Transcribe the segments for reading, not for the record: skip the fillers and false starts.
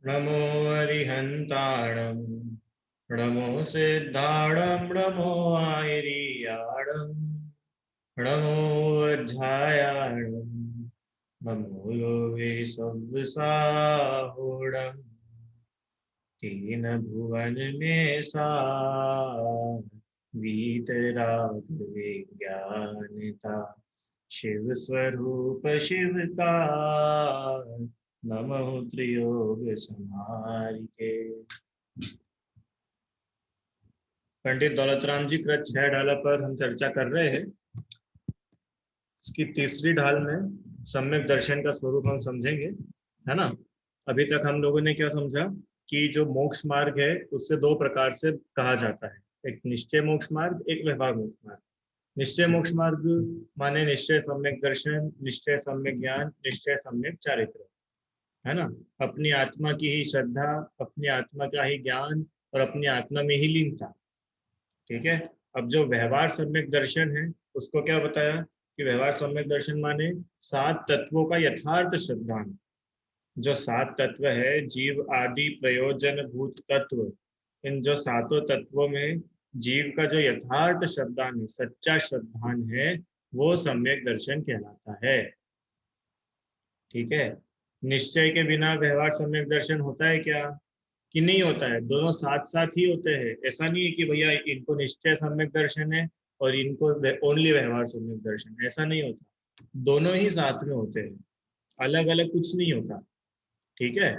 नमो अरिहन्ताणं नमो सिद्धाणं नमो आयर्याणं नमो वज्रायाणं नमो योगे सव्साहुणं तीन भुवन में सा वीतराग विज्ञानता शिव स्वरूप शिव का नमः त्रियोग समारिके। पंडित दौलतराम जी कृत 6 ढाला पर हम चर्चा कर रहे हैं। इसकी तीसरी ढाल में सम्यक दर्शन का स्वरूप हम समझेंगे, है ना। अभी तक हम लोगों ने क्या समझा कि जो मोक्ष मार्ग है उससे दो प्रकार से कहा जाता है, एक निश्चय मोक्ष मार्ग, एक व्यवहार मोक्ष मार्ग। निश्चय मोक्ष मार्ग माने निश्चय सम्यक दर्शन, निश्चय सम्यक ज्ञान, निश्चय सम्यक चारित्र, है ना। अपनी आत्मा की ही श्रद्धा, अपनी आत्मा का ही ज्ञान और अपनी आत्मा में ही लीनता। ठीक है। अब जो व्यवहार सम्यक दर्शन है उसको क्या बताया कि व्यवहार सम्यक दर्शन माने 7 तत्वों का यथार्थ श्रद्धांत। जो 7 तत्व है, जीव आदि प्रयोजन भूत तत्व, इन जो सातों तत्वों में जीव का जो यथार्थ श्रद्धान है, सच्चा श्रद्धान है, वो सम्यक दर्शन कहलाता है। ठीक है। निश्चय के बिना व्यवहार सम्यक दर्शन होता है क्या? कि नहीं होता है। दोनों साथ साथ ही होते हैं। ऐसा नहीं है कि भैया इनको निश्चय सम्यक दर्शन है और इनको ओनली व्यवहार सम्यक दर्शन है, ऐसा नहीं होता। दोनों ही साथ में होते हैं, अलग अलग कुछ नहीं होता। ठीक है।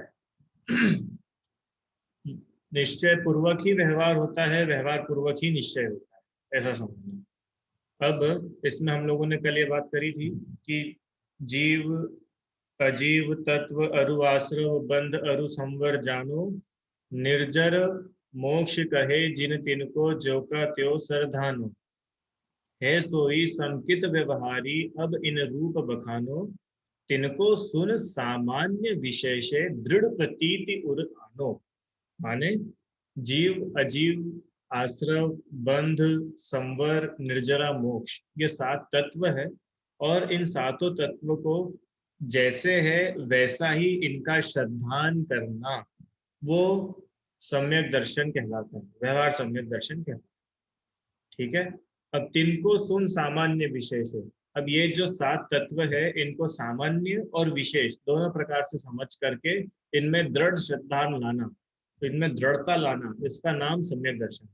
निश्चय पूर्वक ही व्यवहार होता है, व्यवहार पूर्वक ही निश्चय होता है, ऐसा समझना। अब इसमें हम लोगों ने कल ये बात करी थी कि जीव अजीव तत्व अरु आश्रव बंध अरु संवर जानो, निर्जर मोक्ष कहे जिन तिनको जो का त्यो सरधानो, है सोई संकित व्यवहारी अब इन रूप बखानो, तिनको सुन सामान्य विशेषे दृढ़ प्रतीति उर आनो। माने जीव अजीव आश्रव बंध संवर निर्जरा मोक्ष, ये 7 तत्व है। और इन सातों तत्व को जैसे है वैसा ही इनका श्रद्धान करना, वो सम्यक दर्शन कहलाता है, व्यवहार सम्यक दर्शन कहलाता है। ठीक है। अब तिनको सुन सामान्य विशेष है। अब ये जो 7 तत्व है इनको सामान्य और विशेष दोनों प्रकार से समझ करके इनमें दृढ़ श्रद्धा लाना, तो इनमें दृढ़ता लाना, इसका नाम सम्यक दर्शन है।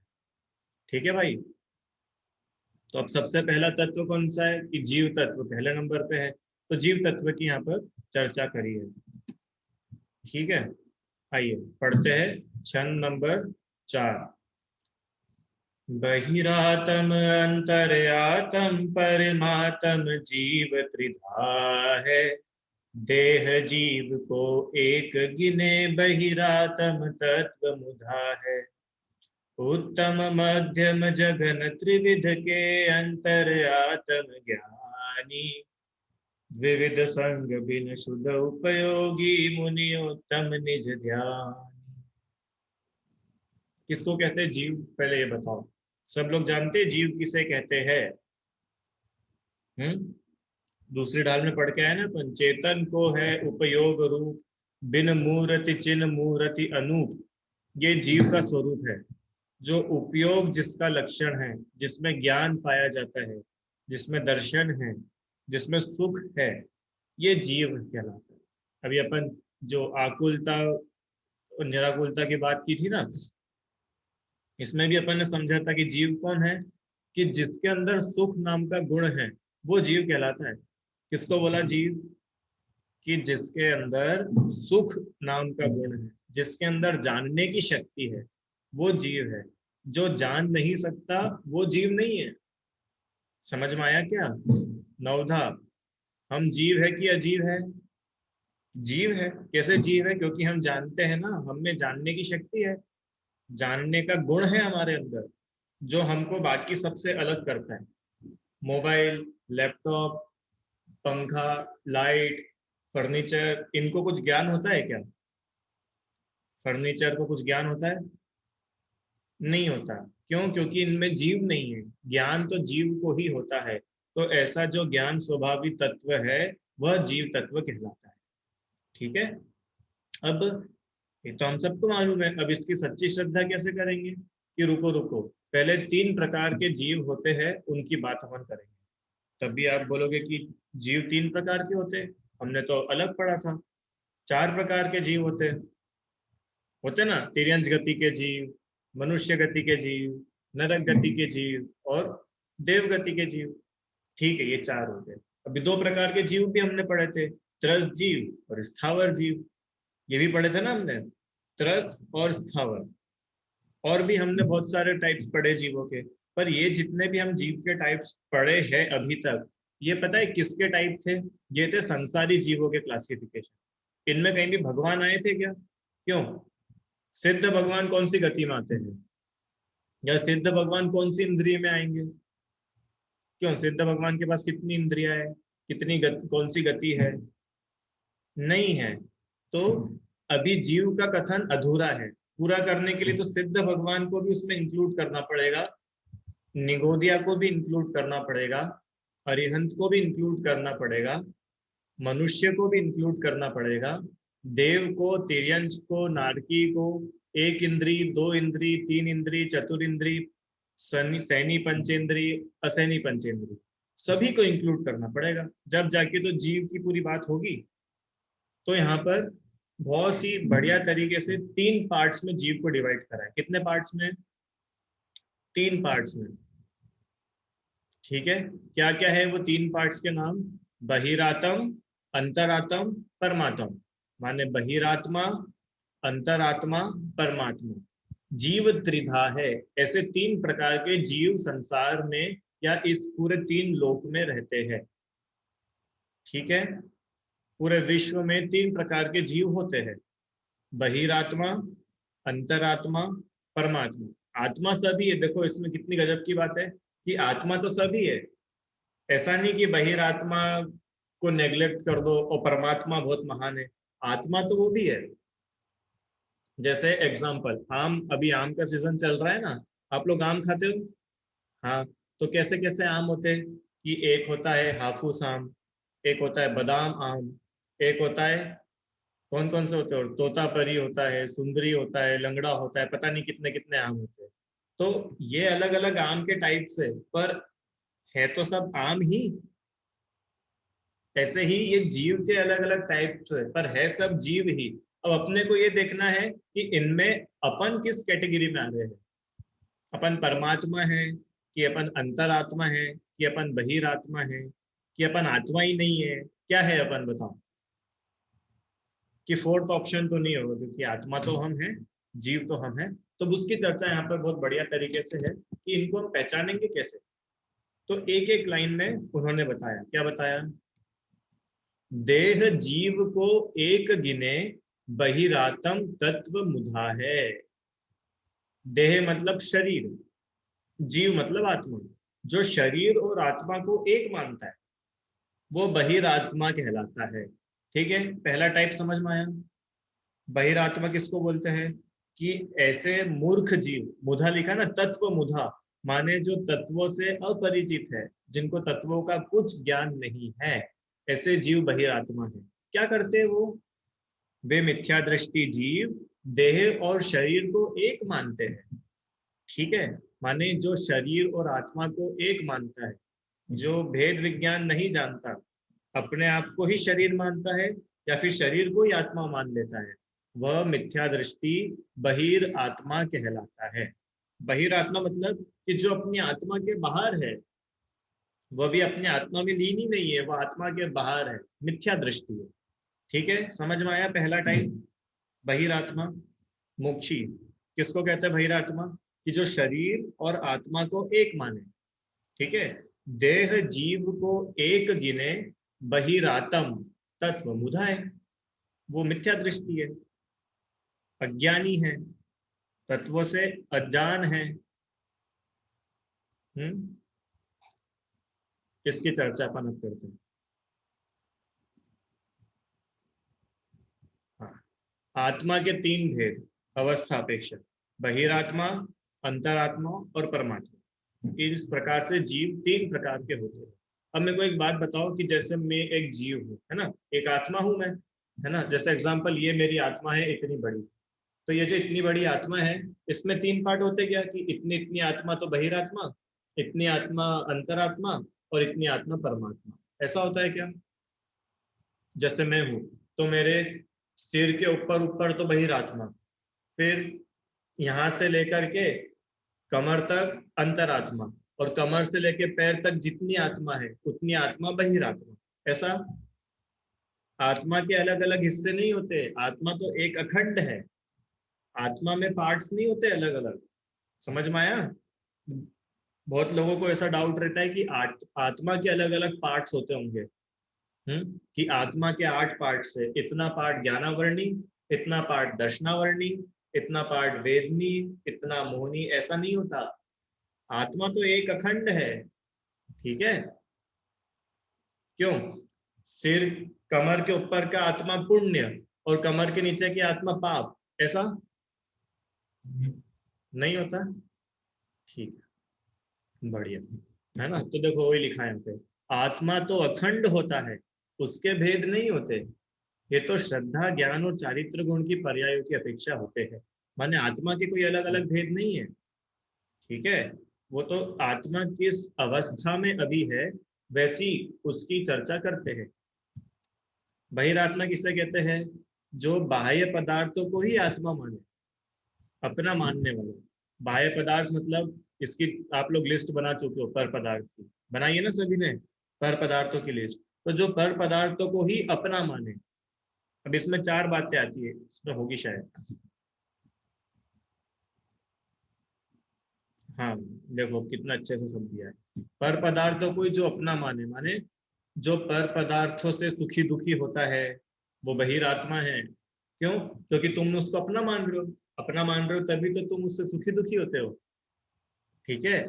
ठीक है भाई। तो अब सबसे पहला तत्व कौन सा है कि जीव तत्व पहले नंबर पे है, तो जीव तत्व की यहाँ पर चर्चा करी है। ठीक है। आइए पढ़ते हैं छंद नंबर 4। बहिरातम अंतर्यातम परमात्म जीव त्रिधा है, देह जीव को एक गिने बहिरातम तत्व मुधा है, उत्तम मध्यम जगन त्रिविध के अंतर्यातम ज्ञानी, विविध संग बिन शुद्ध उपयोगी मुनि उत्तम निज ध्यान। किसको कहते हैं जीव, पहले ये बताओ। सब लोग जानते हैं जीव किसे कहते हैं? दूसरी ढाल में पढ़ के आए ना अपन, चेतन को है उपयोग रूप, बिन मूर्ति चिन्ह मूर्ति अनूप। ये जीव का स्वरूप है, जो उपयोग जिसका लक्षण है, जिसमें ज्ञान पाया जाता है, जिसमें दर्शन है, जिसमें सुख है, ये जीव कहलाता है। अभी अपन जो आकुलता और निराकुलता की बात की थी ना, इसमें भी अपन ने समझा था कि जीव कौन है कि जिसके अंदर सुख नाम का गुण है, वो जीव कहलाता है। किसको बोला जीव? कि जिसके अंदर सुख नाम का गुण है, जिसके अंदर जानने की शक्ति है, वो जीव है। जो जान नहीं सकता वो जीव नहीं है। समझ में आया क्या? नवधा, हम जीव है कि अजीव है? जीव है। कैसे जीव है? क्योंकि हम जानते हैं ना, हम में जानने की शक्ति है, जानने का गुण है हमारे अंदर, जो हमको बाकी सबसे अलग करता है। मोबाइल, लैपटॉप, पंखा, लाइट, फर्नीचर, इनको कुछ ज्ञान होता है क्या? फर्नीचर को कुछ ज्ञान होता है? नहीं होता। क्यों? क्योंकि इनमें जीव नहीं है। ज्ञान तो जीव को ही होता है। तो ऐसा जो ज्ञान स्वभाविक तत्व है वह जीव तत्व कहलाता है। ठीक है। अब ये तो हम सबको मालूम है। अब इसकी सच्ची श्रद्धा कैसे करेंगे कि रुको रुको, पहले 3 प्रकार के जीव होते हैं, उनकी बात हम करेंगे, तभी आप बोलोगे कि जीव 3 प्रकार के होते हैं। हमने तो अलग पढ़ा था 4 प्रकार के जीव होते ना, तिर्यंश गति के जीव, मनुष्य गति के जीव, नरक गति के जीव और देव गति के जीव। ठीक है, ये 4 हो गए। अभी 2 प्रकार के जीव भी हमने पढ़े थे, त्रस जीव और स्थावर जीव। ये भी पढ़े थे ना हमने, त्रस और स्थावर। और भी हमने बहुत सारे टाइप्स पढ़े जीवों के। पर ये जितने भी हम जीव के टाइप्स पढ़े हैं अभी तक, ये पता है किसके टाइप थे? ये थे संसारी जीवों के क्लासिफिकेशन। इनमें कहीं भी भगवान आए थे क्या? क्यों? सिद्ध भगवान कौन सी गति में आते हैं? या सिद्ध भगवान कौन सी इंद्रिय में आएंगे? क्यों? सिद्ध भगवान के पास कितनी इंद्रिया है, कितनी कौन सी गति है? नहीं है। तो अभी जीव का कथन अधूरा है। पूरा करने के लिए तो सिद्ध भगवान को भी उसमें इंक्लूड करना पड़ेगा, निगोदिया को भी इंक्लूड करना पड़ेगा, अरिहंत को भी इंक्लूड करना पड़ेगा, मनुष्य को भी इंक्लूड करना पड़ेगा, देव को, तिर्यंश को, नारकी को, 1 इंद्री, 2 इंद्री, 3 इंद्री, चतुर इंद्री, सैनी पंचेंद्री, असैनी पंचेंद्री, सभी को इंक्लूड करना पड़ेगा। जब जाके तो जीव की पूरी बात होगी। तो यहाँ पर बहुत ही बढ़िया तरीके से 3 पार्ट्स में जीव को डिवाइड करा है। कितने पार्ट्स में? 3 पार्ट्स में। ठीक है, क्या क्या है वो 3 पार्ट्स के नाम? बहिरात्म, अंतरात्म, परमात्म। माने बहिरात्मा, अंतरात्मा, परमात्मा। जीव त्रिधा है। ऐसे 3 प्रकार के जीव संसार में या इस पूरे 3 लोक में रहते हैं। ठीक है, पूरे विश्व में 3 प्रकार के जीव होते हैं, बहिरात्मा, अंतरात्मा, परमात्मा। आत्मा सभी है। देखो इसमें कितनी गजब की बात है कि आत्मा तो सभी है। ऐसा नहीं कि बहिरात्मा को नेग्लेक्ट कर दो और परमात्मा बहुत महान है। आत्मा तो वो भी है। जैसे एग्जाम्पल, आम, अभी आम का सीजन चल रहा है ना, आप लोग आम खाते हो? हाँ। तो कैसे कैसे आम होते हैं कि एक होता है हाफूस आम, एक होता है बादाम आम, एक होता है, कौन कौन से होते हैं, तोतापरी होता है, सुंदरी होता है, लंगड़ा होता है, पता नहीं कितने कितने आम होते हैं। तो ये अलग अलग आम के टाइप्स है, पर है तो सब आम ही। ऐसे ही ये जीव के अलग अलग टाइप्स है, पर है सब जीव ही। अब अपने को ये देखना है कि इनमें अपन किस कैटेगरी में आ रहे हैं। अपन परमात्मा है कि अपन अंतरात्मा है कि अपन बहिरात्मा है कि अपन आत्मा ही नहीं है? क्या है अपन, बताओ? कि 4th ऑप्शन तो नहीं होगा, क्योंकि आत्मा तो हम हैं, जीव तो हम हैं। तो उसकी चर्चा यहाँ पर बहुत बढ़िया तरीके से है कि इनको हम पहचानेंगे कैसे। तो एक एक लाइन में उन्होंने बताया, क्या बताया? देह जीव को एक गिने, बहिरातम तत्व मुधा है। देह मतलब शरीर, जीव मतलब आत्मा। जो शरीर और आत्मा को एक मानता है वो बहिरात्मा कहलाता है। ठीक है, पहला टाइप समझ में आया। बहिरात्मा किसको बोलते हैं? कि ऐसे मूर्ख जीव, मुधा लिखा ना, तत्व मुधा, माने जो तत्वों से अपरिचित है, जिनको तत्वों का कुछ ज्ञान नहीं है, ऐसे जीव बहिरात्मा है। क्या करते हैं वो? वे मिथ्या दृष्टि जीव देह और शरीर को एक मानते हैं। ठीक है, माने जो शरीर और आत्मा को एक मानता है, जो भेद विज्ञान नहीं जानता, अपने आप को ही शरीर मानता है या फिर शरीर को ही आत्मा मान लेता है, वह मिथ्या दृष्टि बहिर आत्मा कहलाता है। बहिर आत्मा मतलब कि जो अपनी आत्मा के बाहर है, वह भी अपनी आत्मा में लीन ही नहीं है, वह आत्मा के बाहर है, मिथ्या दृष्टि है। ठीक है, समझ में आया पहला टाइप? बहिर आत्मा। मोक्षी किसको कहते हैं? बहिर आत्मा कि जो शरीर और आत्मा को एक माने। ठीक है, देह जीव को एक गिने, बहिरातम तत्व मुधाए, वो मिथ्या दृष्टि है, अज्ञानी है, तत्वों से अज्ञान है। इसकी चर्चा अपन अब करते हैं। हाँ, आत्मा के 3 भेद, अवस्था अपेक्षा, बहिरात्मा, अंतरात्मा और परमात्मा। इस प्रकार से जीव 3 प्रकार के होते हैं। अब मेरे को एक बात बताओ कि जैसे मैं एक जीव हूँ, है ना, एक आत्मा हूं मैं, है ना, जैसे एग्जांपल ये मेरी आत्मा है इतनी बड़ी, तो ये जो इतनी बड़ी आत्मा है, इसमें तीन पार्ट होते क्या कि इतनी इतनी आत्मा तो बहिरात्मा, इतनी आत्मा अंतरात्मा, और इतनी आत्मा परमात्मा। ऐसा होता है क्या? जैसे मैं हूं तो मेरे सिर के ऊपर ऊपर तो बहिरात्मा, फिर यहां से लेकर के कमर तक अंतरात्मा, और कमर से लेके पैर तक जितनी आत्मा है उतनी आत्मा बहिरात्मा। ऐसा आत्मा के अलग अलग हिस्से नहीं होते, आत्मा तो एक अखंड है। आत्मा में पार्ट्स नहीं होते अलग अलग। समझ में आया? बहुत लोगों को ऐसा डाउट रहता है कि आत्मा के अलग अलग पार्ट्स होते होंगे। कि आत्मा के 8 पार्ट्स है, इतना पार्ट ज्ञानावर्णी, इतना पार्ट दर्शनावर्णी, इतना पार्ट वेदनी, इतना मोहनी। ऐसा नहीं होता। आत्मा तो एक अखंड है। ठीक है? क्यों? सिर, कमर के ऊपर का आत्मा पुण्य और कमर के नीचे की आत्मा पाप। ऐसा नहीं होता। ठीक है, बढ़िया। है ना? तो देखो वही लिखा है यहाँ पे, आत्मा तो अखंड होता है, उसके भेद नहीं होते। ये तो श्रद्धा, ज्ञान और चारित्र गुण की पर्यायों की अपेक्षा होते हैं। माने आत्मा के कोई अलग अलग भेद नहीं है। ठीक है? वो तो आत्मा किस अवस्था में अभी है वैसी उसकी चर्चा करते हैं। बहिरात्मा किसे कहते हैं? जो बाह्य पदार्थों को ही आत्मा माने, अपना मानने वाला। बाह्य पदार्थ मतलब इसकी आप लोग लिस्ट बना चुके हो, पर पदार्थ की बनाइए ना सभी ने, पर पदार्थों की लिस्ट। तो जो पर पदार्थों को ही अपना माने। अब इसमें 4 बातें आती है, इसमें होगी शायद। हाँ, देखो कितना अच्छे से समझ दिया है। पर पदार्थों को ही जो अपना माने, माने जो पर पदार्थों से सुखी दुखी होता है वो बहिरात्मा है। क्यों? क्योंकि तुम उसको अपना मान रहे हो। अपना मान रहे हो तभी तो तुम उससे सुखी दुखी होते हो। ठीक है?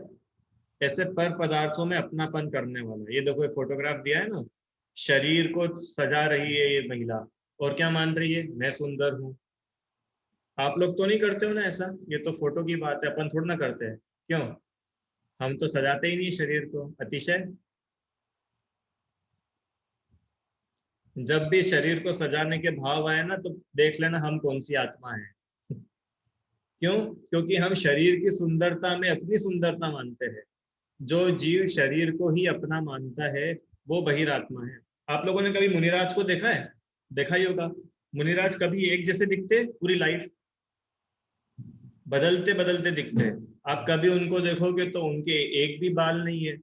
ऐसे पर पदार्थों में अपनापन करने वाला। ये देखो ये फोटोग्राफ दिया है ना, शरीर को सजा रही है ये महिला, और क्या मान रही है? मैं सुंदर हूँ। आप लोग तो नहीं करते हो ना ऐसा, ये तो फोटो की बात है, अपन थोड़ा ना करते हैं। क्यों? हम तो सजाते ही नहीं शरीर को अतिशय। जब भी शरीर को सजाने के भाव आए ना, तो देख लेना हम कौन सी आत्मा है। क्यों? क्योंकि हम शरीर की सुंदरता में अपनी सुंदरता मानते हैं। जो जीव शरीर को ही अपना मानता है वो बहिरात्मा है। आप लोगों ने कभी मुनिराज को देखा है? देखा ही होगा। मुनिराज कभी एक जैसे दिखते पूरी लाइफ? बदलते बदलते दिखते हैं। आप कभी उनको देखोगे तो उनके एक भी बाल नहीं है,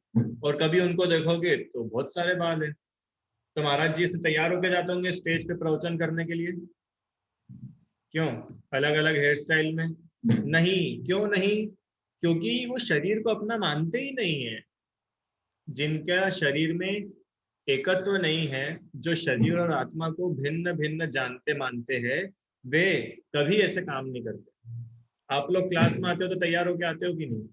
और कभी उनको देखोगे तो बहुत सारे बाल हैं। तो महाराज जी से तैयार होके जाते होंगे स्टेज पे प्रवचन करने के लिए। क्यों? अलग अलग हेयर स्टाइल में? नहीं। क्यों नहीं? क्योंकि वो शरीर को अपना मानते ही नहीं है। जिनका शरीर में एकत्व नहीं है, जो शरीर और आत्मा को भिन्न भिन्न जानते मानते हैं, वे कभी ऐसे काम नहीं करते। आप लोग क्लास में आते हो तो तैयार होके आते हो कि नहीं?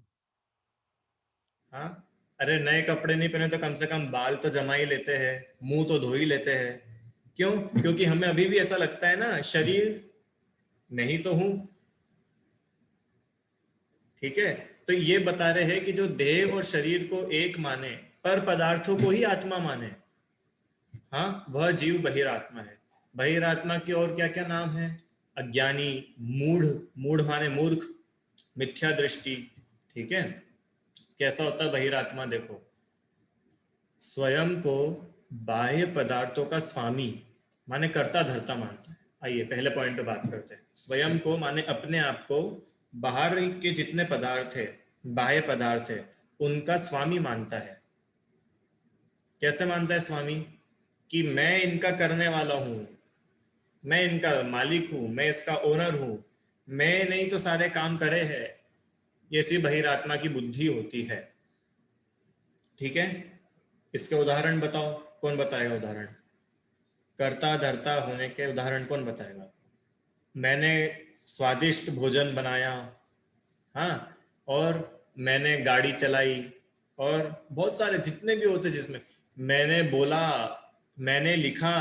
हाँ। अरे नए कपड़े नहीं पहने तो कम से कम बाल तो जमा ही लेते हैं, मुंह तो धो ही लेते हैं। क्यों? क्योंकि हमें अभी भी ऐसा लगता है ना, शरीर नहीं तो हूं। ठीक है? तो ये बता रहे हैं कि जो देह और शरीर को एक माने, पर पदार्थों को ही आत्मा माने, हाँ, वह जीव बहिरात्मा है। बहिरात्मा के और क्या क्या नाम है? अज्ञानी, मूढ़, मूढ़ माने मूर्ख, मिथ्या दृष्टि। ठीक है? कैसा होता है बहिरात्मा? देखो, स्वयं को बाह्य पदार्थों का स्वामी माने कर्ता धर्ता मानता है। आइए पहले पॉइंट पे बात करते हैं। स्वयं को माने अपने आप को बाहर के जितने पदार्थ है, बाह्य पदार्थ है, उनका स्वामी मानता है। कैसे मानता है स्वामी? कि मैं इनका करने वाला हूं, मैं इनका मालिक हूं, मैं इसका ओनर हूं, मैं नहीं तो सारे काम करे है। ये सी बहिरात्मा की बुद्धि होती है। ठीक है? इसके उदाहरण बताओ। कौन बताएगा उदाहरण? कर्ता धर्ता होने के उदाहरण कौन बताएगा? मैंने स्वादिष्ट भोजन बनाया, हाँ, और मैंने गाड़ी चलाई, और बहुत सारे जितने भी होते जिसमें मैंने बोला, मैंने लिखा,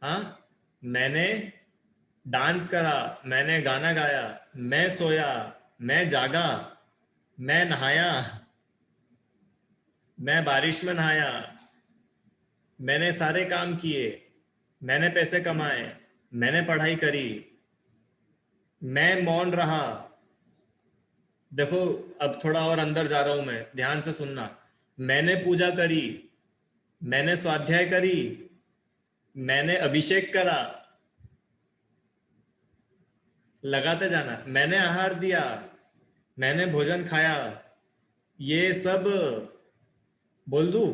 हाँ, मैंने डांस करा, मैंने गाना गाया, मैं सोया, मैं जागा, मैं नहाया, मैं बारिश में नहाया, मैंने सारे काम किए, मैंने पैसे कमाए, मैंने पढ़ाई करी, मैं मौन रहा। देखो, अब थोड़ा और अंदर जा रहा हूं मैं, ध्यान से सुनना। मैंने पूजा करी, मैंने स्वाध्याय करी, मैंने अभिषेक करा, लगाते जाना। मैंने आहार दिया, मैंने भोजन खाया, ये सब बोल दूं?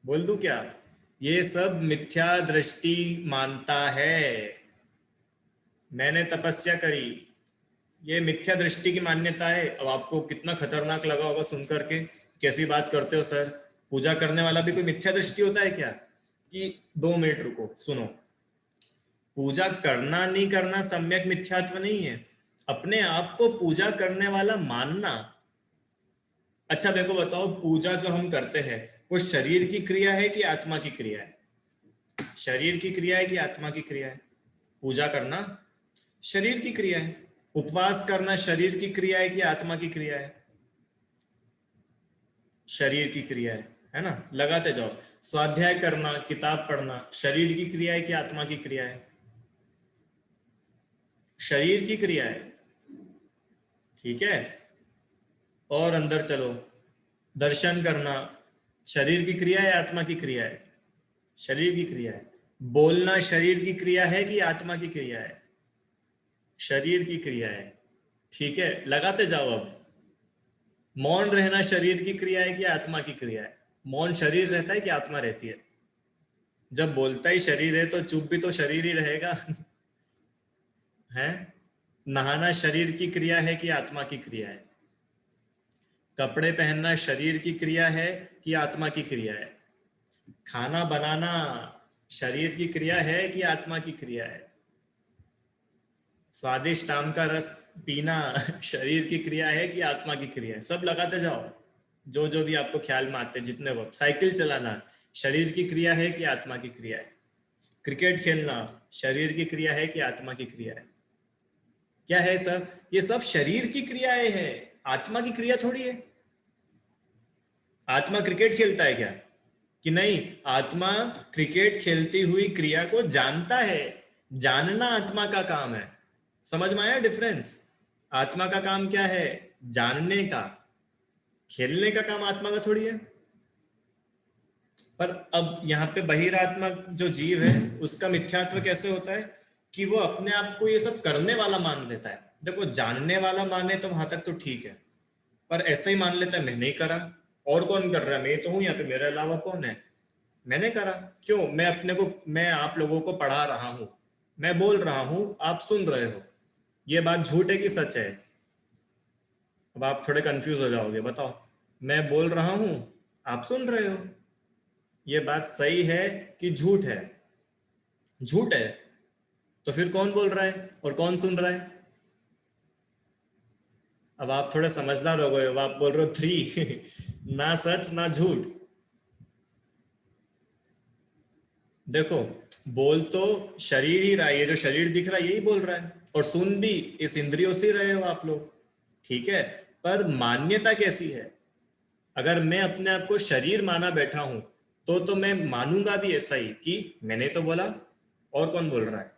बोल दूं क्या? ये सब मिथ्या दृष्टि मानता है। मैंने तपस्या करी, ये मिथ्या दृष्टि की मान्यता है। अब आपको कितना खतरनाक लगा होगा सुन करके, कैसी बात करते हो सर, पूजा करने वाला भी कोई मिथ्या दृष्टि होता है क्या? कि 2 मिनट रुको, सुनो। पूजा करना नहीं करना सम्यक मिथ्यात्व नहीं है, अपने आप को पूजा करने वाला मानना। अच्छा मेरे को बताओ, पूजा जो हम करते हैं वो शरीर की क्रिया है कि आत्मा की क्रिया है? शरीर की क्रिया है कि आत्मा की क्रिया है? पूजा करना शरीर की क्रिया है। उपवास करना शरीर की क्रिया है कि आत्मा की क्रिया है? शरीर की क्रिया है ना? लगाते जाओ। स्वाध्याय करना, किताब पढ़ना शरीर की क्रिया है कि आत्मा की क्रिया है? शरीर की क्रिया है। ठीक है, और अंदर चलो। दर्शन करना शरीर की क्रिया है, आत्मा की क्रिया है? शरीर की क्रिया है। बोलना शरीर की क्रिया है कि आत्मा की क्रिया है? शरीर की क्रिया है। ठीक है, लगाते जाओ अब। मौन रहना शरीर की क्रिया है कि आत्मा की क्रिया है? मौन शरीर रहता है कि आत्मा रहती है? जब बोलता ही शरीर है तो चुप भी तो शरीर ही रहेगा। है? नहाना शरीर की क्रिया है कि आत्मा की क्रिया है? कपड़े पहनना शरीर की क्रिया है कि आत्मा की क्रिया है? खाना बनाना शरीर की क्रिया है कि आत्मा की क्रिया है? स्वादिष्ट आम का रस पीना शरीर की क्रिया है कि आत्मा की क्रिया है? सब लगाते जाओ, जो जो भी आपको ख्याल में आते, जितने वक्त। साइकिल चलाना शरीर की क्रिया है कि आत्मा की क्रिया है? क्रिकेट खेलना शरीर की क्रिया है कि आत्मा की क्रिया है? क्या है सब? ये सब शरीर की क्रियाएं हैं, आत्मा की क्रिया थोड़ी है। आत्मा क्रिकेट खेलता है क्या? कि नहीं? आत्मा क्रिकेट खेलती हुई क्रिया को जानता है। जानना आत्मा का काम है। समझ में आया डिफरेंस? आत्मा का काम क्या है? जानने का। खेलने का काम आत्मा का थोड़ी है। पर अब यहाँ पे बहिरात्मा जो जीव है उसका मिथ्यात्व कैसे होता है? कि वो अपने आप को ये सब करने वाला मान लेता है। देखो, जानने वाला माने तो वहां तक तो ठीक है, पर ऐसे ही मान लेता है मैं नहीं करा, और कौन कर रहा है, मैं तो हूं यहाँ पे, मेरे अलावा कौन है, मैंने करा। क्यों? मैं अपने को, मैं आप लोगों को पढ़ा रहा हूं, मैं बोल रहा हूं, आप सुन रहे हो। ये बात झूठ है कि सच है? अब आप थोड़े कंफ्यूज हो जाओगे, बताओ। मैं बोल रहा हूं, आप सुन रहे हो, ये बात सही है कि झूठ है? झूठ है। तो फिर कौन बोल रहा है और कौन सुन रहा है? अब आप थोड़े समझदार हो गए हो, आप बोल रहे हो थ्री। ना सच ना झूठ। देखो, बोल तो शरीर ही रहा है, ये जो शरीर दिख रहा है यही बोल रहा है, और सुन भी इस इंद्रियों से रहे हो आप लोग। ठीक है, पर मान्यता कैसी है? अगर मैं अपने आप को शरीर माना बैठा हूं तो मैं मानूंगा भी ऐसा ही कि मैंने तो बोला, और कौन बोल रहा है।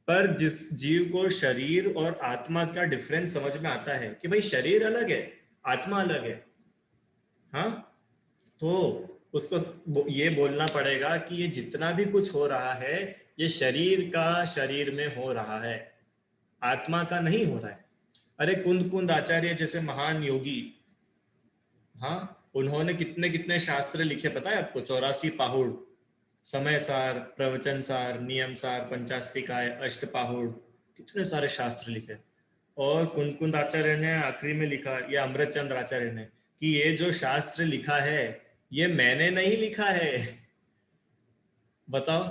पर जिस जीव को शरीर और आत्मा का डिफरेंस समझ में आता है कि भाई शरीर अलग है, आत्मा अलग है, हाँ, तो उसको ये बोलना पड़ेगा कि ये जितना भी कुछ हो रहा है ये शरीर का शरीर में हो रहा है, आत्मा का नहीं हो रहा है। अरे कुंद कुंद आचार्य जैसे महान योगी, हाँ, उन्होंने कितने कितने शास्त्र लिखे पता है आपको? 84 पाहुड़, समय सार, प्रवचन सार, नियम सार, पंचास्तिकाय, अष्टपाहुड़, कितने सारे शास्त्र लिखे। और कुंद कुंद आचार्य ने आखिरी में लिखा, या अमृत चंद्र आचार्य ने, कि ये जो शास्त्र लिखा है ये मैंने नहीं लिखा है। बताओ,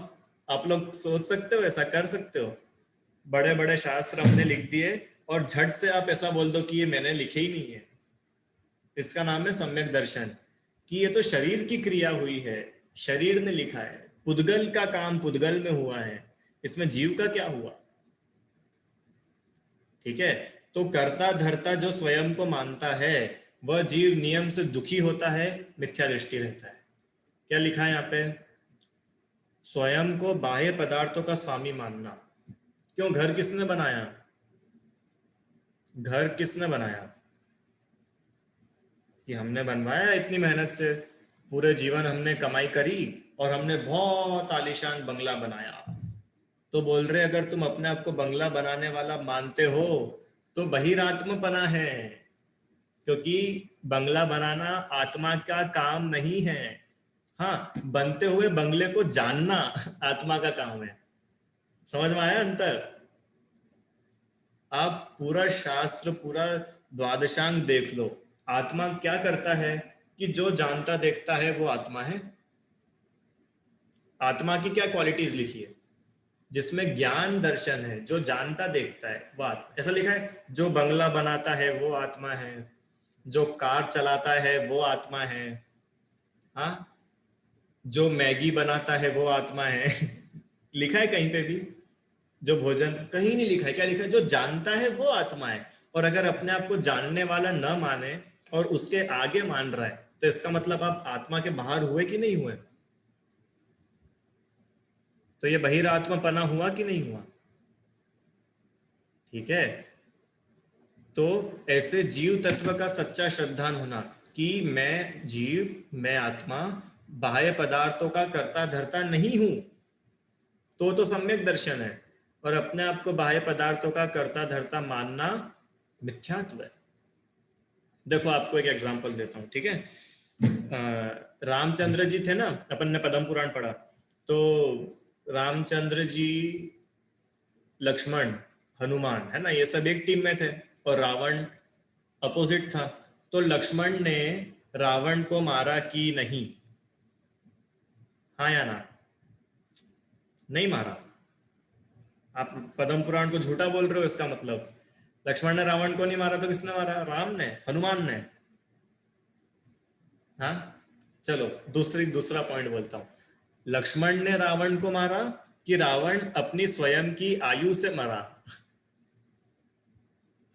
आप लोग सोच सकते हो, ऐसा कर सकते हो? बड़े बड़े शास्त्र हमने लिख दिए और झट से आप ऐसा बोल दो कि ये मैंने लिखे ही नहीं है। इसका नाम है सम्यक दर्शन, कि ये तो शरीर की क्रिया हुई है, शरीर ने लिखा है, पुद्गल का काम पुद्गल में हुआ है, इसमें जीव का क्या हुआ? ठीक है, तो कर्ता धर्ता जो स्वयं को मानता है वह जीव नियम से दुखी होता है, मिथ्या दृष्टि रहता है। क्या लिखा है यहाँ पे? स्वयं को बाह्य पदार्थों का स्वामी मानना। क्यों? घर किसने बनाया? घर किसने बनाया? कि हमने बनवाया इतनी मेहनत से, पूरे जीवन हमने कमाई करी और हमने बहुत आलीशान बंगला बनाया। तो बोल रहे अगर तुम अपने आप को बंगला बनाने वाला मानते हो तो बहिरात्मपना है, क्योंकि बंगला बनाना आत्मा का काम नहीं है। हाँ, बनते हुए बंगले को जानना आत्मा का काम है। समझ में आया अंतर? आप पूरा शास्त्र, पूरा द्वादशांग देख लो, आत्मा क्या करता है कि जो जानता देखता है वो आत्मा है। आत्मा की क्या क्वालिटीज लिखी है? जिसमें ज्ञान दर्शन है, जो जानता देखता है वो आत्मा। ऐसा लिखा है जो बंगला बनाता है वो आत्मा है, जो कार चलाता है वो आत्मा है, हाँ, जो मैगी बनाता है वो आत्मा है। लिखा है कहीं पे भी? जो भोजन, कहीं नहीं लिखा है। क्या लिखा है? जो जानता है वो आत्मा है। और अगर अपने आप को जानने वाला न माने और उसके आगे मान रहा है, तो इसका मतलब आप आत्मा के बाहर हुए कि नहीं हुए? तो ये बहिरात्मपना हुआ कि नहीं हुआ? ठीक है। तो ऐसे जीव तत्व का सच्चा श्रद्धान होना कि मैं जीव, मैं आत्मा, बाह्य पदार्थों का कर्ता धर्ता नहीं हूं, तो सम्यक दर्शन है। और अपने आप को बाह्य पदार्थों का कर्ता धर्ता मानना मिथ्यात्व है। देखो आपको एक एग्जांपल देता हूँ, ठीक है? रामचंद्र जी थे ना, अपन ने पद्म पुराण पढ़ा, तो रामचंद्र जी, लक्ष्मण, हनुमान, है ना, ये सब एक टीम में थे और रावण अपोजिट था। तो लक्ष्मण ने रावण को मारा कि नहीं? हाँ या ना? नहीं मारा। आप पद्म पुराण को झूठा बोल रहे हो इसका मतलब। लक्ष्मण ने रावण को नहीं मारा तो किसने मारा? राम ने, हनुमान ने। हाँ, चलो दूसरा पॉइंट बोलता हूं। लक्ष्मण ने रावण को मारा कि रावण अपनी स्वयं की आयु से मरा?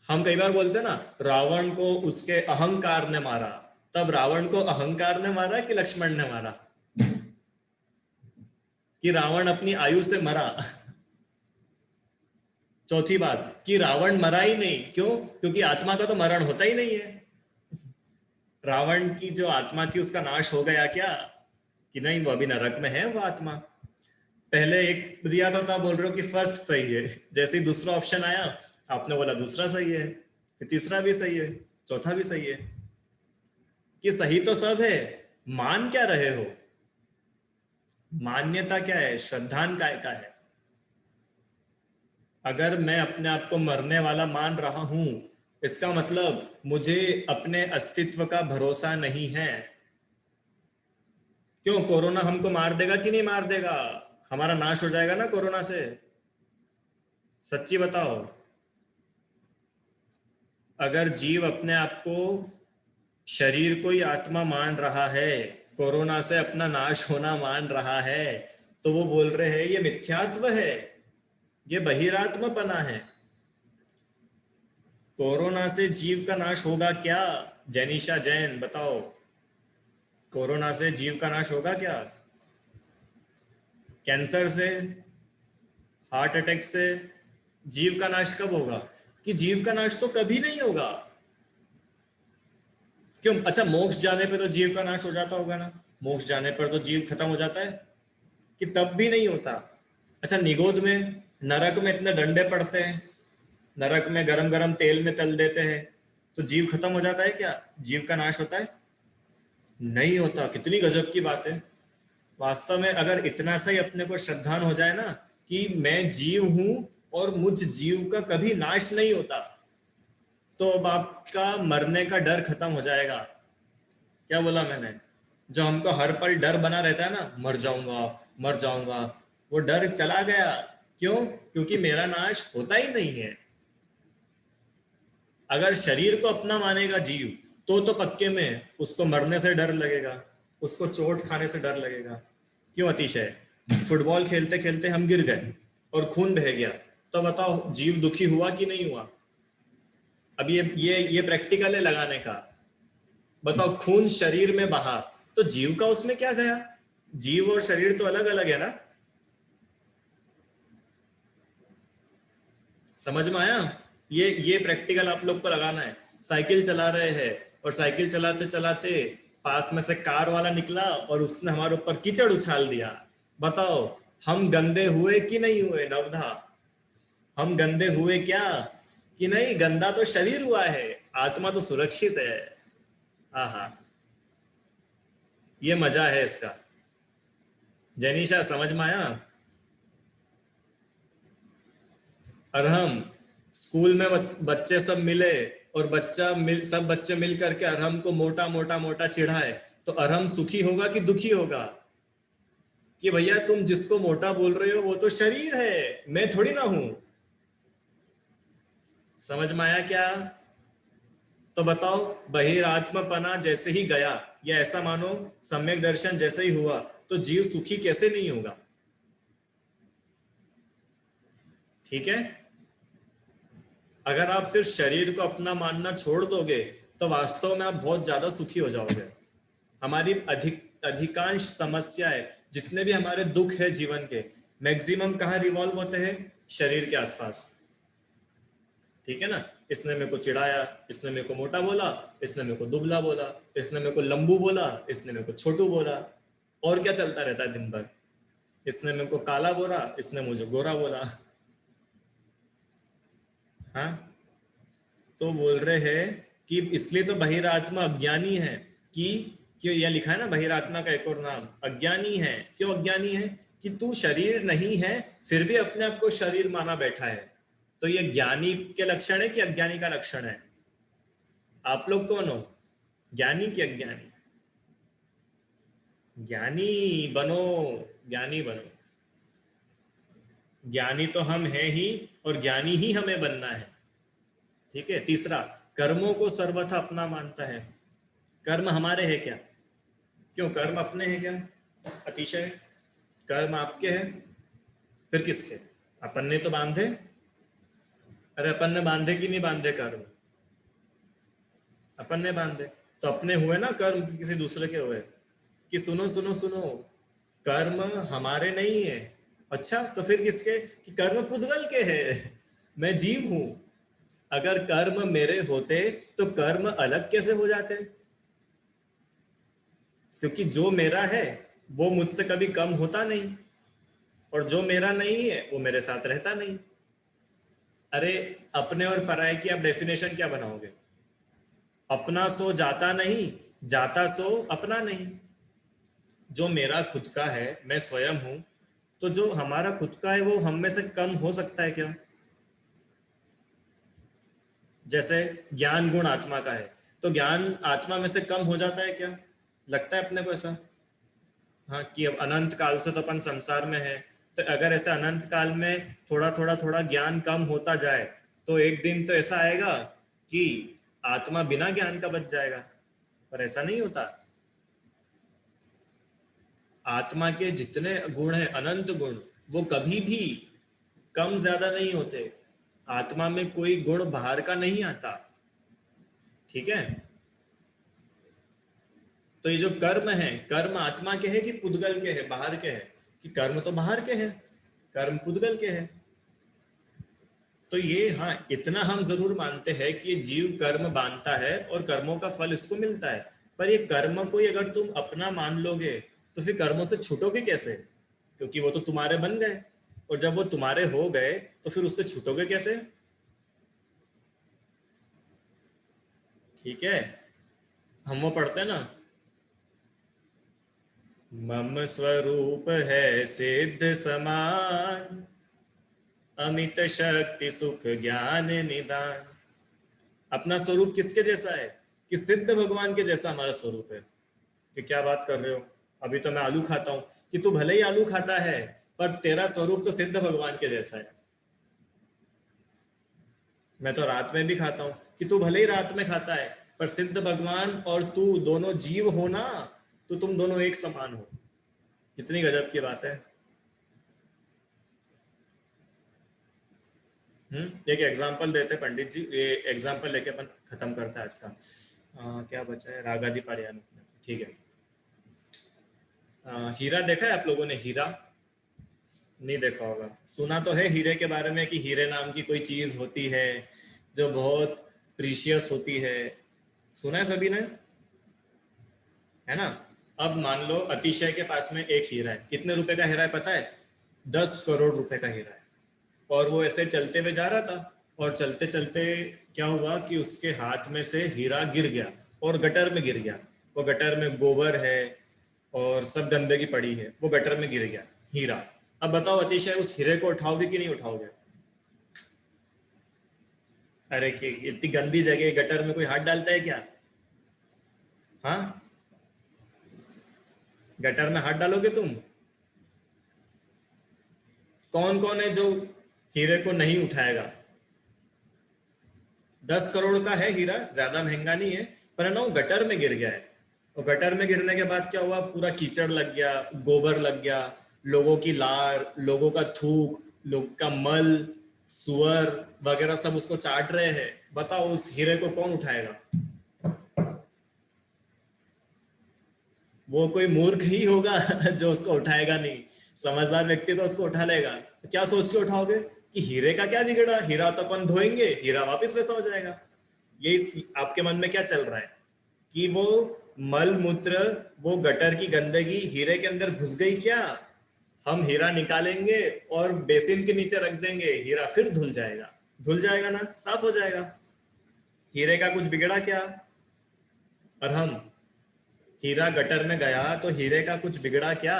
हम कई बार बोलते हैं ना, रावण को उसके अहंकार ने मारा। तब रावण को अहंकार ने मारा कि लक्ष्मण ने मारा? कि रावण अपनी आयु से मरा? चौथी बात कि रावण मरा ही नहीं, क्यों? क्योंकि आत्मा का तो मरण होता ही नहीं है। रावण की जो आत्मा थी उसका नाश हो गया क्या? कि नहीं, वो अभी नरक में है वो आत्मा। पहले एक दिया था तो आप बोल रहे हो कि फर्स्ट सही है, जैसे ही दूसरा ऑप्शन आया आपने बोला दूसरा सही है, फिर तीसरा भी सही है, चौथा भी सही है। कि सही तो सब है, मान क्या रहे हो? मान्यता क्या है? श्रद्धान काय का है? अगर मैं अपने आप को मरने वाला मान रहा हूं, इसका मतलब मुझे अपने अस्तित्व का भरोसा नहीं है। क्यों? कोरोना हमको मार देगा कि नहीं मार देगा? हमारा नाश हो जाएगा ना कोरोना से? सच्ची बताओ। अगर जीव अपने आप को, शरीर को ही आत्मा मान रहा है, कोरोना से अपना नाश होना मान रहा है, तो वो बोल रहे हैं ये मिथ्यात्व है, ये बहिरात्मपना है। कोरोना से जीव का नाश होगा क्या? जैनिशा जैन बताओ, कोरोना से जीव का नाश होगा क्या? कैंसर से, हार्ट अटैक से जीव का नाश कब होगा? कि जीव का नाश तो कभी नहीं होगा। क्यों? अच्छा, मोक्ष जाने पे तो जीव का नाश हो जाता होगा ना? मोक्ष जाने पर तो जीव खत्म हो जाता है, कि तब भी नहीं होता? अच्छा, निगोद में, नरक में इतने डंडे पड़ते हैं, नरक में गरम गरम तेल में तल देते हैं, तो जीव खत्म हो जाता है क्या? जीव का नाश होता है? नहीं होता। कितनी गजब की बात है। वास्तव में अगर इतना सा ही अपने को श्रद्धान हो जाए ना कि मैं जीव हूं और मुझ जीव का कभी नाश नहीं होता, तो अब आपका मरने का डर खत्म हो जाएगा। क्या बोला मैंने? जो हमको हर पल डर बना रहता है ना, मर जाऊंगा, मर जाऊंगा, वो डर चला गया। क्यों? क्योंकि मेरा नाश होता ही नहीं है। अगर शरीर को अपना मानेगा जीव, तो पक्के में उसको मरने से डर लगेगा, उसको चोट खाने से डर लगेगा। क्यों अतिशय? फुटबॉल खेलते खेलते हम गिर गए और खून बह गया, तो बताओ जीव दुखी हुआ कि नहीं हुआ? अब ये प्रैक्टिकल है लगाने का। बताओ, खून शरीर में बहा, तो जीव का उसमें क्या गया? जीव और शरीर तो अलग अलग है ना? समझ में आया? ये प्रैक्टिकल आप लोग को लगाना है। साइकिल चला रहे हैं और साइकिल चलाते चलाते पास में से कार वाला निकला और उसने हमारे ऊपर कीचड़ उछाल दिया। बताओ हम गंदे हुए कि नहीं हुए नवधा? हम गंदे हुए क्या कि नहीं? गंदा तो शरीर हुआ है, आत्मा तो सुरक्षित है। हाँ, ये मजा है इसका। जैनिशा समझ में आया? और हम स्कूल में बच्चे सब मिले और सब बच्चे मिल करके अरहम को मोटा मोटा मोटा चिढ़ाए, तो अरहम सुखी होगा कि दुखी होगा? कि भैया तुम जिसको मोटा बोल रहे हो वो तो शरीर है, मैं थोड़ी ना हूं। समझ में आया क्या? तो बताओ बहिरात्मपना जैसे ही गया, या ऐसा मानो सम्यक दर्शन जैसे ही हुआ, तो जीव सुखी कैसे नहीं होगा? ठीक है। अगर आप सिर्फ शरीर को अपना मानना छोड़ दोगे तो वास्तव में आप बहुत ज्यादा सुखी हो जाओगे। हमारी अधिकांश समस्याएं, जितने भी हमारे दुख है जीवन के, मैक्सिमम कहाँ रिवॉल्व होते हैं? शरीर के आसपास। ठीक है ना? इसने मेरे को चिढ़ाया, इसने मेरे को मोटा बोला, इसने मेरे को दुबला बोला, इसने मेरे को लंबू बोला, इसने मेरे को छोटू बोला, और क्या चलता रहता है दिन भर? इसने मेरे को काला बोला, इसने मुझे गोरा बोला। हाँ, तो बोल रहे हैं कि इसलिए तो बहिरात्मा अज्ञानी है। कि क्यों यह लिखा है ना, बहिरात्मा का एक और नाम अज्ञानी है। क्यों अज्ञानी है? कि तू शरीर नहीं है फिर भी अपने आप को शरीर माना बैठा है। तो ये ज्ञानी के लक्षण है कि अज्ञानी का लक्षण है? आप लोग कौन हो, ज्ञानी कि अज्ञानी? ज्ञानी बनो, ज्ञानी बनो। ज्ञानी तो हम हैं ही, और ज्ञानी ही हमें बनना है। ठीक है। तीसरा, कर्मों को सर्वथा अपना मानता है। कर्म हमारे हैं क्या? क्यों, कर्म अपने हैं क्या? अतिशय। कर्म आपके हैं, फिर किसके? अपन ने तो बांधे। अरे अपन ने बांधे कि नहीं बांधे कर्म? अपन ने बांधे, तो अपने हुए ना कर्म, कि किसी दूसरे के हुए? कि सुनो सुनो सुनो, कर्म हमारे नहीं है। अच्छा, तो फिर किसके? कि कर्म पुद्गल के है, मैं जीव हूं। अगर कर्म मेरे होते तो कर्म अलग कैसे हो जाते? क्योंकि जो मेरा है वो मुझसे कभी कम होता नहीं, और जो मेरा नहीं है वो मेरे साथ रहता नहीं। अरे, अपने और पराये की आप डेफिनेशन क्या बनाओगे? अपना सो जाता नहीं, जाता सो अपना नहीं। जो मेरा खुद का है, मैं स्वयं हूं, तो जो हमारा खुद का है वो हम में से कम हो सकता है क्या? जैसे ज्ञान गुण आत्मा का है, तो ज्ञान आत्मा में से कम हो जाता है क्या? लगता है अपने को ऐसा? हाँ, कि अब अनंत काल से तो अपन संसार में है, तो अगर ऐसे अनंत काल में थोड़ा थोड़ा थोड़ा ज्ञान कम होता जाए, तो एक दिन तो ऐसा आएगा कि आत्मा बिना ज्ञान का बच जाएगा। पर ऐसा नहीं होता। आत्मा के जितने गुण हैं, अनंत गुण, वो कभी भी कम ज्यादा नहीं होते। आत्मा में कोई गुण बाहर का नहीं आता। ठीक है। तो ये जो कर्म है, कर्म आत्मा के हैं कि पुद्गल के हैं, बाहर के हैं? कि कर्म तो बाहर के हैं, कर्म पुद्गल के हैं। तो ये, हाँ, इतना हम जरूर मानते हैं कि ये जीव कर्म बांधता है और कर्मों का फल इसको मिलता है। पर ये कर्म को ही अगर तुम अपना मान लोगे तो फिर कर्मों से छूटोगे कैसे? क्योंकि वो तो तुम्हारे बन गए, और जब वो तुम्हारे हो गए तो फिर उससे छूटोगे कैसे? ठीक है। हम वो पढ़ते हैं ना, मम स्वरूप है सिद्ध समान, अमित शक्ति सुख ज्ञान निदान। अपना स्वरूप किसके जैसा है? कि सिद्ध भगवान के जैसा हमारा स्वरूप है। कि क्या बात कर रहे हो, अभी तो मैं आलू खाता हूं। कि तू भले ही आलू खाता है, पर तेरा स्वरूप तो सिद्ध भगवान के जैसा है। मैं तो रात में भी खाता हूं। कि तू भले ही रात में खाता है, पर सिद्ध भगवान और तू दोनों जीव हो ना, तो तुम दोनों एक समान हो। कितनी गजब की बात है। एक एग्जांपल देते पंडित जी, ये एग्जांपल लेके अपन खत्म करते हैं आज का। क्या बचा है? रागादि पारियान। ठीक है। हीरा देखा है आप लोगों ने? हीरा नहीं देखा होगा, सुना तो है हीरे के बारे में कि हीरे नाम की कोई चीज होती है, जो बहुत प्रीशियस होती है। सुना है सभी ने, है ना? अब मान लो अतिशय के पास में एक हीरा है। कितने रुपए का हीरा है पता है? 10 करोड़ रुपए का हीरा है। और वो ऐसे चलते हुए जा रहा था, और चलते चलते क्या हुआ कि उसके हाथ में से हीरा गिर गया और गटर में गिर गया। वो गटर में गोबर है और सब गंदगी पड़ी है, वो गटर में गिर गया हीरा। अब बताओ अतिशय, उस हीरे को उठाओगे कि नहीं उठाओगे? अरे कि इतनी गंदी जगह गटर में कोई हाथ डालता है क्या? हाँ, गटर में हाथ डालोगे तुम? कौन कौन है जो हीरे को नहीं उठाएगा? 10 करोड़ का है हीरा, ज्यादा महंगा नहीं है, पर ना वो गटर में गिर गया है। और गटर में गिरने के बाद क्या हुआ? पूरा कीचड़ लग गया, गोबर लग गया, लोगों की लार, लोगों का थूक, लोग का मल, सुअर वगैरह सब उसको चाट रहे हैं। बताओ उस हीरे को कौन उठाएगा? वो कोई मूर्ख ही होगा जो उसको उठाएगा नहीं। समझदार व्यक्ति तो उसको उठा लेगा। तो क्या सोच के उठाओगे कि हीरे का क्या बिगड़ा, हीरा तो अपन धोएंगे, हीरा वापस वैसा हो जाएगा। ये आपके मन में क्या चल रहा है कि वो मल मूत्र, वो गटर की गंदगी हीरे के अंदर घुस गई क्या? हम हीरा निकालेंगे और बेसिन के नीचे रख देंगे, हीरा फिर धुल जाएगा। धुल जाएगा ना, साफ हो जाएगा। हीरे का कुछ बिगड़ा क्या? और हम, हीरा गटर में गया तो हीरे का कुछ बिगड़ा क्या?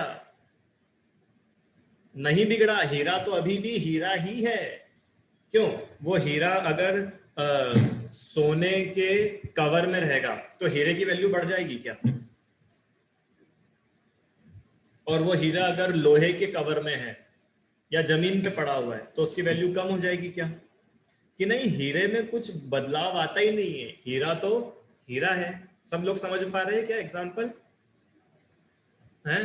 नहीं बिगड़ा। हीरा तो अभी भी हीरा ही है। क्यों? वो हीरा अगर सोने के कवर में रहेगा तो हीरे की वैल्यू बढ़ जाएगी क्या? और वो हीरा अगर लोहे के कवर में है या जमीन पे पड़ा हुआ है तो उसकी वैल्यू कम हो जाएगी क्या? कि नहीं, हीरे में कुछ बदलाव आता ही नहीं है, हीरा तो हीरा है। सब लोग समझ पा रहे हैं क्या एग्जाम्पल है?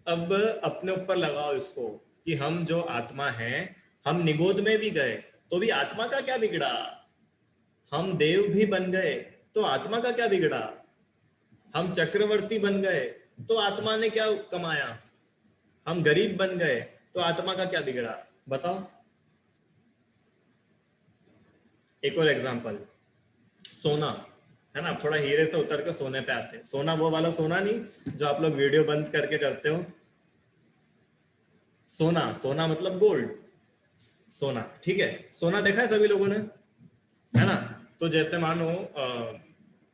अब अपने ऊपर लगाओ इसको कि हम जो आत्मा है, हम निगोद में भी गए तो भी आत्मा का क्या बिगड़ा? हम देव भी बन गए तो आत्मा का क्या बिगड़ा? हम चक्रवर्ती बन गए तो आत्मा ने क्या कमाया? हम गरीब बन गए तो आत्मा का क्या बिगड़ा? बताओ। एक और एग्जांपल, सोना, है ना? थोड़ा हीरे से उतर के सोने पे आते हैं। सोना वो वाला सोना नहीं जो आप लोग वीडियो बंद करके करते हो। सोना, सोना मतलब गोल्ड, सोना, ठीक है? सोना देखा है सभी लोगों ने, है ना? तो जैसे मानो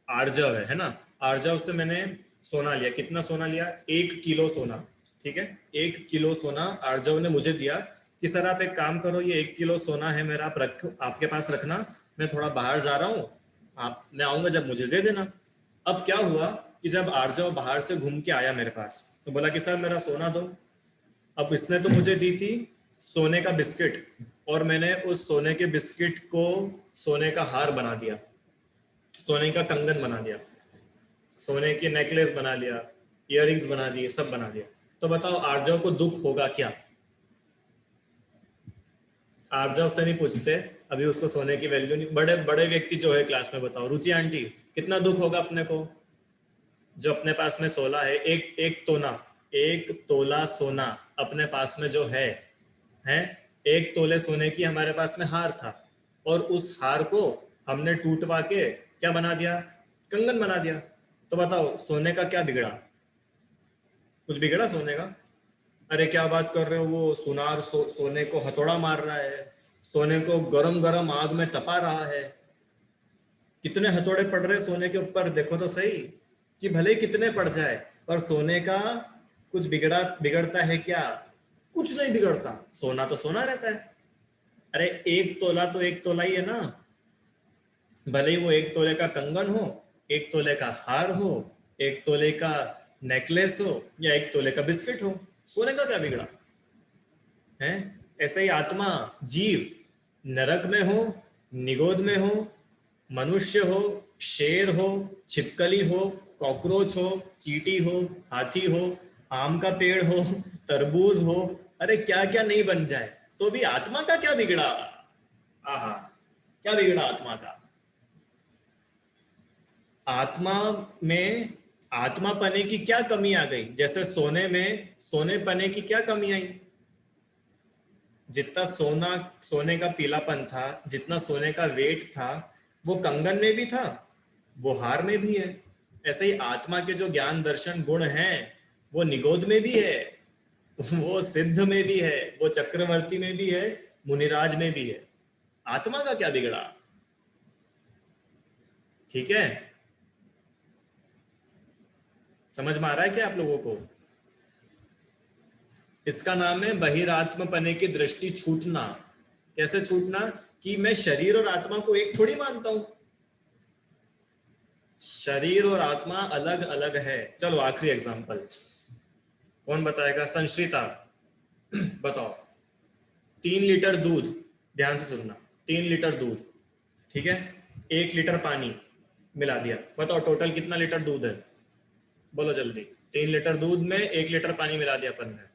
आर्जव है ना? आर्जव से मैंने सोना लिया। कितना सोना लिया? 1 किलो सोना, ठीक है? 1 किलो सोना आर्जव ने मुझे दिया कि सर आप एक काम करो, ये 1 किलो सोना है मेरा, आप रख, आपके पास रखना, मैं थोड़ा बाहर जा रहा हूँ, आप, मैं आऊंगा जब मुझे दे देना। अब क्या हुआ कि जब आर्जव बाहर से घूम के आया मेरे पास तो बोला कि सर मेरा सोना दो। अब इसने तो मुझे दी थी सोने का बिस्किट, और मैंने उस सोने के बिस्किट को सोने का हार बना दिया, सोने का कंगन बना दिया, सोने की नेकलेस बना लिया, इयररिंग्स बना दिए, सब बना दिया। तो बताओ आर्जव को दुख होगा क्या? आर्जव से नहीं पूछते, अभी उसको सोने की वैल्यू नहीं। बड़े बड़े व्यक्ति जो है क्लास में, बताओ रुचि आंटी, कितना दुख होगा अपने को जो अपने पास में सोना है, एक एक तोला, 1 तोला सोना अपने पास में जो है 1 तोले सोने की हमारे पास में हार था, और उस हार को हमने टूटवा के क्या बना दिया? कंगन बना दिया। तो बताओ सोने का क्या बिगड़ा? कुछ बिगड़ा सोने का? अरे क्या बात कर रहे हो, वो सुनार सोने को हथौड़ा मार रहा है, सोने को गरम गरम आग में तपा रहा है। कितने हथौड़े पड़ रहे सोने के ऊपर, देखो तो सही, कि भले ही कितने पड़ जाए पर सोने का कुछ बिगड़ता है क्या? कुछ नहीं बिगड़ता, सोना तो सोना रहता है। अरे 1 तोला तो 1 तोला ही है ना, भले ही वो 1 तोले का कंगन हो, 1 तोले का हार हो, 1 तोले का नेकलेस हो, या 1 तोले का बिस्किट हो, सोने का क्या बिगड़ा है? ऐसे ही आत्मा, जीव, नरक में हो, निगोद में हो, मनुष्य हो, शेर हो, छिपकली हो, कॉकरोच हो, चींटी हो, हाथी हो, आम का पेड़ हो, तरबूज हो, अरे क्या क्या नहीं बन जाए, तो भी आत्मा का क्या बिगड़ा? आहा, क्या बिगड़ा आत्मा का? आत्मा में आत्मा पने की क्या कमी आ गई? जैसे सोने में सोने पने की क्या कमी आई? जितना सोने का पीलापन था, जितना सोने का वेट था, वो कंगन में भी था, वो हार में भी है। ऐसे ही आत्मा के जो ज्ञान दर्शन गुण हैं वो निगोद में भी है, वो सिद्ध में भी है, वो चक्रवर्ती में भी है, मुनिराज में भी है। आत्मा का क्या बिगड़ा? ठीक है, समझ में आ रहा है क्या आप लोगों को? इसका नाम है बहिरात्मपने की दृष्टि छूटना। कैसे छूटना? कि मैं शरीर और आत्मा को एक थोड़ी मानता हूं। शरीर और आत्मा अलग अलग है। चलो आखिरी एग्जांपल, कौन बताएगा? संश्रिता बताओ। 3 लीटर दूध, ध्यान से सुनना, 3 लीटर दूध, ठीक है, 1 लीटर पानी मिला दिया, बताओ टोटल कितना लीटर दूध है? बोलो जल्दी। 3 लीटर दूध में 1 लीटर पानी मिला दिया अपन ने।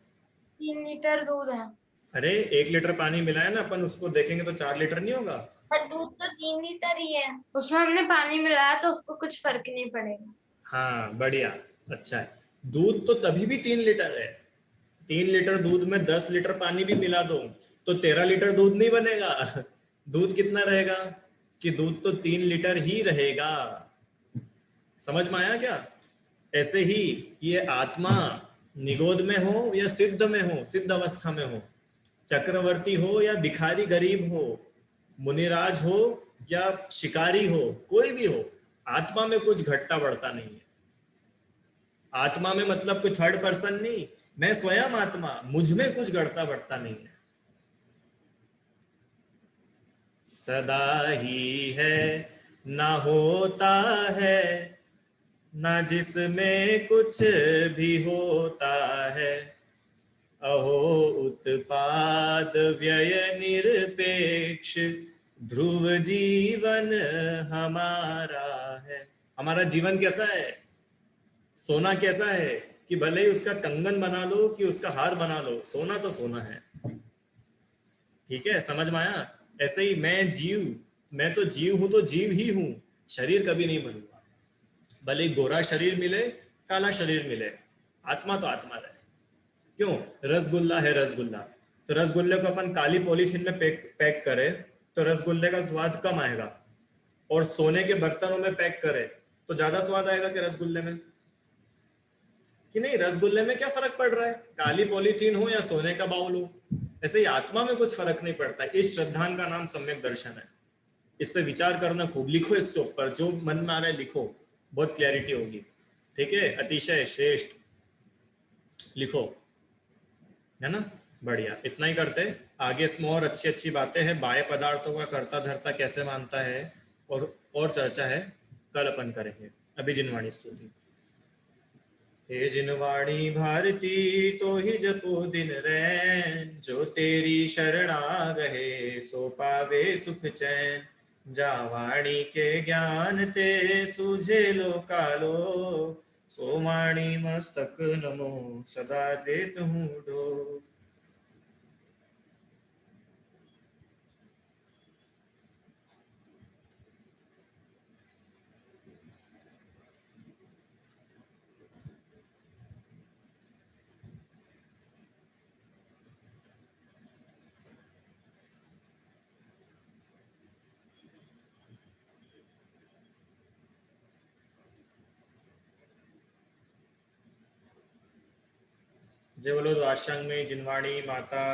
3 लीटर दूध है। अरे 1 लीटर पानी मिलाया ना अपन, उसको देखेंगे तो 4 लीटर नहीं होगा? पर दूध तो 3 लीटर ही है, उसमें हमने पानी मिलाया तो उसको कुछ फर्क नहीं पड़ेगा। हाँ बढ़िया, अच्छा है। दूध तो तभी भी 3 लीटर है। 3 लीटर दूध में 10 लीटर पानी भी मिला दो तो 13 लीटर दूध नहीं बनेगा। दूध कितना रहेगा? कि दूध तो 3 लीटर ही रहेगा। समझ में आया क्या? ऐसे ही ये आत्मा निगोद में हो या सिद्ध में हो, सिद्ध अवस्था में हो, चक्रवर्ती हो या भिखारी गरीब हो, मुनिराज हो या शिकारी हो, कोई भी हो, आत्मा में कुछ घटता बढ़ता नहीं है। आत्मा में मतलब कोई थर्ड पर्सन नहीं, मैं स्वयं आत्मा, मुझ में कुछ घटता बढ़ता नहीं है। सदा ही है, ना होता है, ना जिसमें कुछ भी होता है। अहो उत्पाद व्यय निरपेक्ष, ध्रुव जीवन हमारा है। हमारा जीवन कैसा है? सोना कैसा है? कि भले ही उसका कंगन बना लो कि उसका हार बना लो, सोना तो सोना है। ठीक है, समझ में आया? ऐसे ही मैं तो जीव हूं तो जीव ही हूं, शरीर कभी नहीं बनूंगा। भले ही गोरा शरीर मिले, काला शरीर मिले, आत्मा तो आत्मा रहे। क्यों? रसगुल्ला है रसगुल्ला, तो रसगुल्ले को अपन काली पॉलीथीन में पैक करें तो रसगुल्ले का स्वाद कम आएगा, और सोने के बर्तनों में पैक करें तो ज्यादा स्वाद आएगा कि रसगुल्ले में? कि नहीं? रसगुल्ले में क्या फर्क पड़ रहा है, काली पॉलीथीन हो या सोने का बाउल हो? ऐसे ही आत्मा में कुछ फर्क नहीं पड़ता। इस श्रद्धान का नाम सम्यक दर्शन है। इस पे विचार करना खूब, लिखो इसके ऊपर, जो मन में आ रहा है लिखो, बहुत क्लैरिटी होगी। ठीक है, अतिशय श्रेष्ठ, लिखो, है ना? बढ़िया, इतना ही करते हैं। आगे इसमें और अच्छी अच्छी बातें हैं, बाह्य पदार्थों का कर्ता धर्ता कैसे मानता है, और चर्चा है, कल अपन करेंगे। अभी जिनवाणी स्तुति। हे जिनवाणी भारती तो ही जपो दिन रैन, जो तेरी शरणा गए सो पावे सुख चैन। जा वाणी के ज्ञान ते सूझे लो कालो, सो वाणी मस्तक नमो सदा देत हूँ डो। जय बोलो द्वादशांग में जिनवाणी माता